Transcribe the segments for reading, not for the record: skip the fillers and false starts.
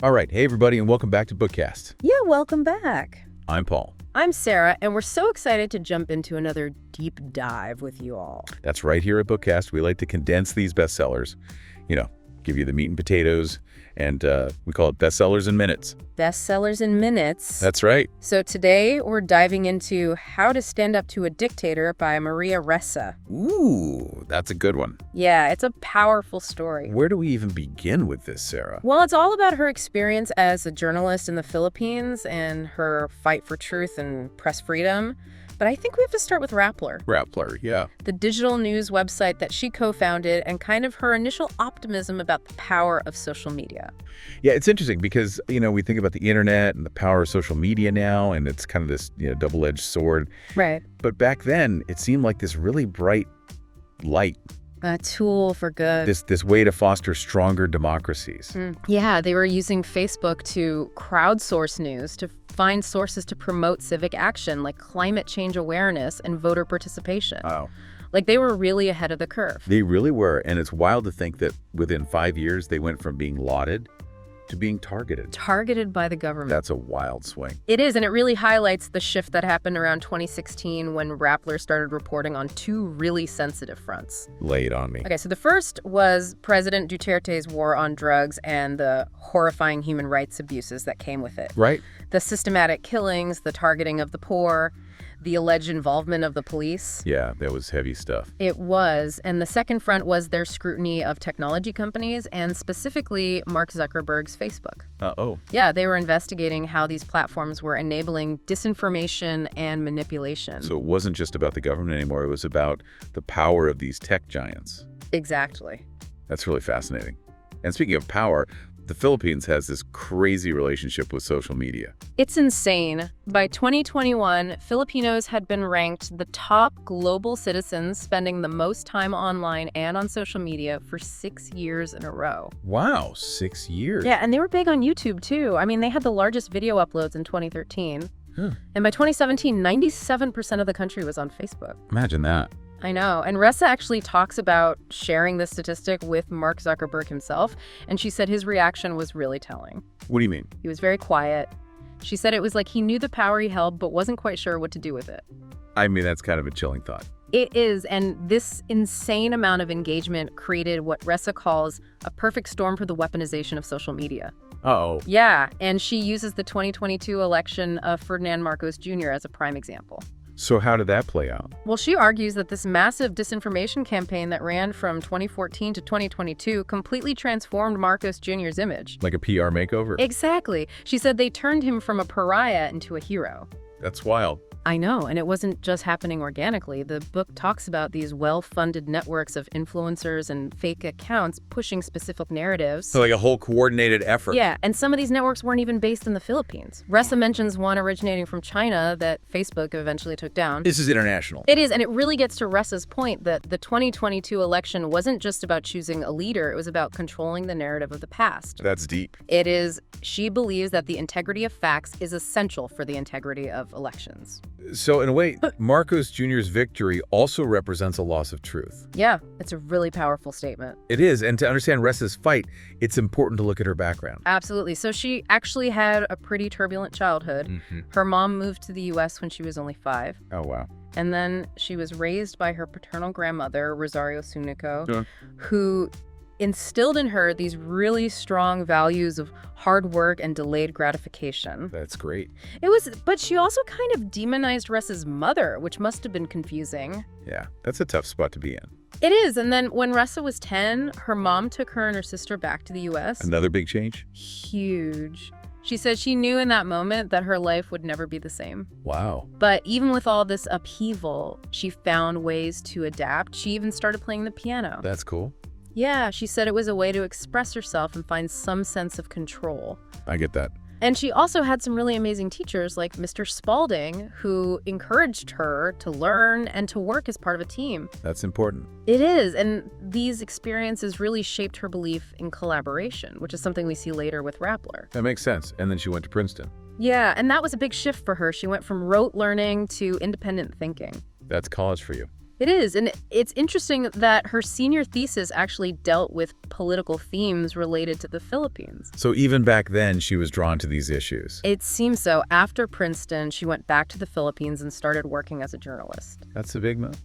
All right. Hey, everybody, and welcome back to Bookkast. Yeah, welcome back. I'm Paul. I'm Sarah, and we're so excited to jump into another deep dive with you all. That's right. Here at Bookkast, we like to condense these bestsellers, give you the meat and potatoes, and we call it Bestsellers in Minutes. Bestsellers in minutes. That's right. So today we're diving into How to Stand Up to a Dictator by Maria Ressa. Ooh, that's a good one. Yeah, it's a powerful story. Where do we even begin with this, Sarah? Well, it's all about her experience as a journalist in the Philippines and her fight for truth and press freedom. But I think we have to start with Rappler. Rappler, yeah. The digital news website that she co-founded, and kind of her initial optimism about the power of social media. Yeah, it's interesting because, we think about the internet and the power of social media now, and it's kind of this, double-edged sword. Right. But back then, it seemed like this really bright light. A tool for good. This way to foster stronger democracies. Yeah, they were using Facebook to crowdsource news, to find sources to promote civic action like climate change awareness and voter participation. Oh. Like they were really ahead of the curve. They really were, and it's wild to think that within 5 years, they went from being lauded to being targeted. Targeted by the government. That's a wild swing. It is, and it really highlights the shift that happened around 2016 when Rappler started reporting on two really sensitive fronts. Lay it on me. Okay, so the first was President Duterte's war on drugs and the horrifying human rights abuses that came with it. Right. The systematic killings, the targeting of the poor, the alleged involvement of the police. Yeah, that was heavy stuff. It was. And the second front was their scrutiny of technology companies and specifically Mark Zuckerberg's Facebook. Oh. Yeah, they were investigating how these platforms were enabling disinformation and manipulation. So it wasn't just about the government anymore. It was about the power of these tech giants. Exactly. That's really fascinating. And speaking of power, the Philippines has this crazy relationship with social media. It's insane. By 2021, Filipinos had been ranked the top global citizens spending the most time online and on social media for 6 years in a row. Wow, 6 years. Yeah, and they were big on YouTube, too. I mean, they had the largest video uploads in 2013. And by 2017, 97% of the country was on Facebook. Imagine that. I know. And Ressa actually talks about sharing this statistic with Mark Zuckerberg himself, and she said his reaction was really telling. What do you mean? He was very quiet. She said it was like he knew the power he held, but wasn't quite sure what to do with it. I mean, that's kind of a chilling thought. It is, and this insane amount of engagement created what Ressa calls a perfect storm for the weaponization of social media. Uh-oh. Yeah, and she uses the 2022 election of Ferdinand Marcos Jr. as a prime example. So how did that play out? Well, she argues that this massive disinformation campaign that ran from 2014 to 2022 completely transformed Marcos Jr.'s image. Like a PR makeover? Exactly. She said they turned him from a pariah into a hero. That's wild. I know, and it wasn't just happening organically. The book talks about these well-funded networks of influencers and fake accounts pushing specific narratives. So like a whole coordinated effort. Yeah, and some of these networks weren't even based in the Philippines. Ressa mentions one originating from China that Facebook eventually took down. This is international. It is, and it really gets to Ressa's point that the 2022 election wasn't just about choosing a leader, it was about controlling the narrative of the past. That's deep. It is. She believes that the integrity of facts is essential for the integrity of elections. So in a way, Marcos Jr.'s victory also represents a loss of truth. Yeah, it's a really powerful statement. It is, and to understand Ressa's fight, it's important to look at her background. Absolutely. So she actually had a pretty turbulent childhood. Her mom moved to the U.S. when she was only 5. Oh, wow. And then she was raised by her paternal grandmother, Rosario Sunico, who instilled in her these really strong values of hard work and delayed gratification. That's great. But she also kind of demonized Ressa's mother, which must have been confusing. Yeah, that's a tough spot to be in. It is. And then when Ressa was 10, her mom took her and her sister back to the U.S. Another big change? Huge. She said she knew in that moment that her life would never be the same. Wow. But even with all this upheaval, she found ways to adapt. She even started playing the piano. That's cool. Yeah, she said it was a way to express herself and find some sense of control. I get that. And she also had some really amazing teachers like Mr. Spalding, who encouraged her to learn and to work as part of a team. That's important. It is, and these experiences really shaped her belief in collaboration, which is something we see later with Rappler. That makes sense. And then she went to Princeton. Yeah, and that was a big shift for her. She went from rote learning to independent thinking. That's college for you. It is, and it's interesting that her senior thesis actually dealt with political themes related to the Philippines. So even back then, she was drawn to these issues. It seems so. After Princeton, she went back to the Philippines and started working as a journalist. That's a big move.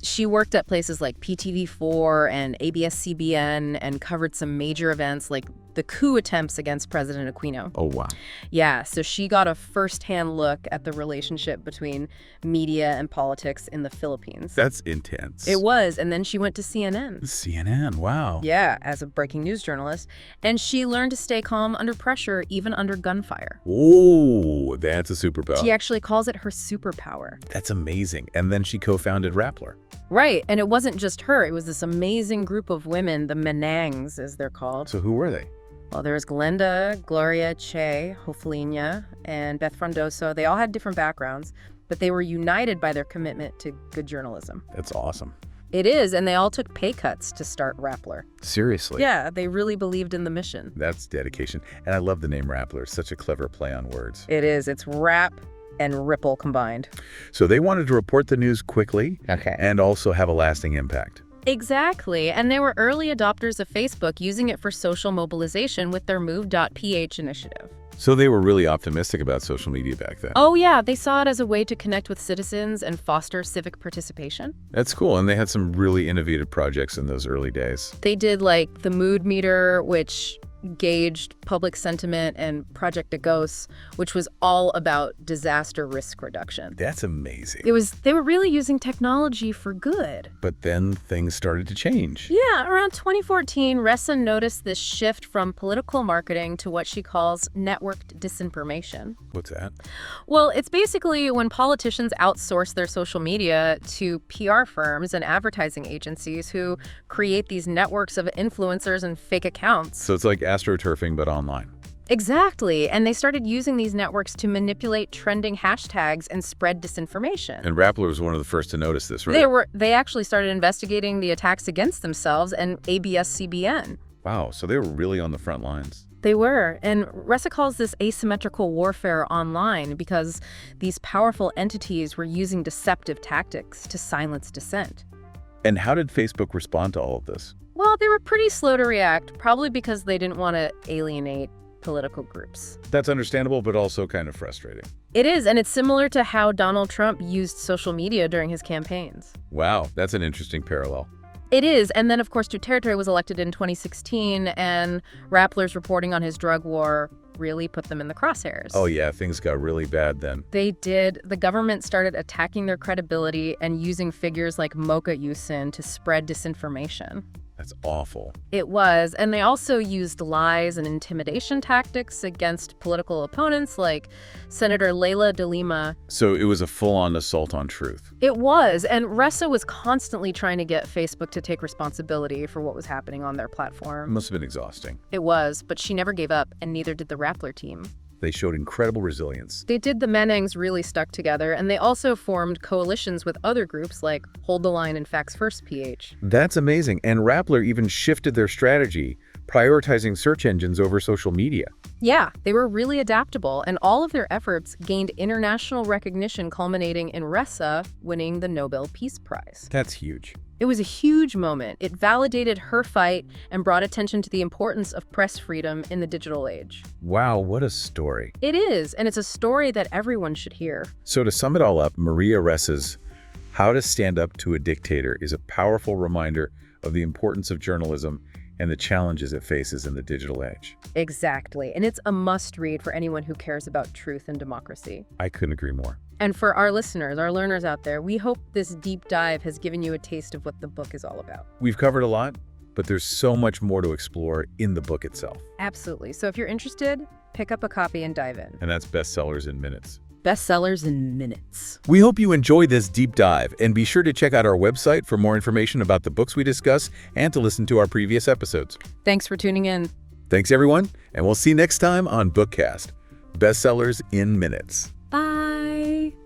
She worked at places like PTV4 and ABS-CBN and covered some major events like the coup attempts against President Aquino. Oh, wow. Yeah, so she got a first-hand look at the relationship between media and politics in the Philippines. That's intense. It was, and then she went to CNN. CNN, wow. Yeah, as a breaking news journalist. And she learned to stay calm under pressure, even under gunfire. Oh, that's a superpower. She actually calls it her superpower. That's amazing. And then she co-founded Rappler. Right, and it wasn't just her. It was this amazing group of women, the Menangs, as they're called. So who were they? Well, there was Glenda, Gloria, Che, Hoflinia, and Beth Frondoso. They all had different backgrounds, but they were united by their commitment to good journalism. That's awesome. It is, and they all took pay cuts to start Rappler. Seriously? Yeah, they really believed in the mission. That's dedication. And I love the name Rappler. Such a clever play on words. It is. It's rap and ripple combined. So they wanted to report the news quickly Okay. and also have a lasting impact. Exactly, and they were early adopters of Facebook, using it for social mobilization with their Move.ph initiative. So they were really optimistic about social media back then. Oh yeah, they saw it as a way to connect with citizens and foster civic participation. That's cool. And they had some really innovative projects in those early days. They did like the mood meter, which gauged public sentiment, and Project Agos, which was all about disaster risk reduction. That's amazing. They were really using technology for good. But then things started to change. Yeah, around 2014, Ressa noticed this shift from political marketing to what she calls networked disinformation. What's that? Well, it's basically when politicians outsource their social media to PR firms and advertising agencies who create these networks of influencers and fake accounts. So it's like astroturfing, but online. Exactly. And they started using these networks to manipulate trending hashtags and spread disinformation. And Rappler was one of the first to notice this, right? They actually started investigating the attacks against themselves and ABS-CBN. Wow, so they were really on the front lines. They were. And Ressa calls this asymmetrical warfare online because these powerful entities were using deceptive tactics to silence dissent. And how did Facebook respond to all of this? Well, they were pretty slow to react, probably because they didn't want to alienate political groups. That's understandable, but also kind of frustrating. It is, and it's similar to how Donald Trump used social media during his campaigns. Wow, that's an interesting parallel. It is, and then of course Duterte was elected in 2016, and Rappler's reporting on his drug war really put them in the crosshairs. Oh yeah, things got really bad then. They did. The government started attacking their credibility and using figures like Mocha Yusin to spread disinformation. That's awful. It was, and they also used lies and intimidation tactics against political opponents like Senator Leila de Lima. So it was a full-on assault on truth. It was, and Ressa was constantly trying to get Facebook to take responsibility for what was happening on their It platform. must have been exhausting. It was, but she never gave up, and neither did the Rappler team. They showed incredible resilience. They did. The Menangs really stuck together, and they also formed coalitions with other groups like Hold the Line and Facts First PH. That's amazing. And Rappler even shifted their strategy, prioritizing search engines over social media. Yeah, they were really adaptable, and all of their efforts gained international recognition, culminating in Ressa winning the Nobel Peace Prize. That's huge. It was a huge moment. It validated her fight and brought attention to the importance of press freedom in the digital age. Wow, what a story. It is, and it's a story that everyone should hear. So to sum it all up, Maria Ressa's How to Stand Up to a Dictator is a powerful reminder of the importance of journalism and the challenges it faces in the digital age. Exactly, and it's a must-read for anyone who cares about truth and democracy. I couldn't agree more. And for our listeners, our learners out there, we hope this deep dive has given you a taste of what the book is all about. We've covered a lot, but there's so much more to explore in the book itself. Absolutely. So if you're interested, pick up a copy and dive in. And that's Bestsellers in Minutes. Bestsellers in Minutes. We hope you enjoy this deep dive, and be sure to check out our website for more information about the books we discuss and to listen to our previous episodes. Thanks for tuning in. Thanks, everyone, and we'll see you next time on Bookkast, Bestsellers in Minutes.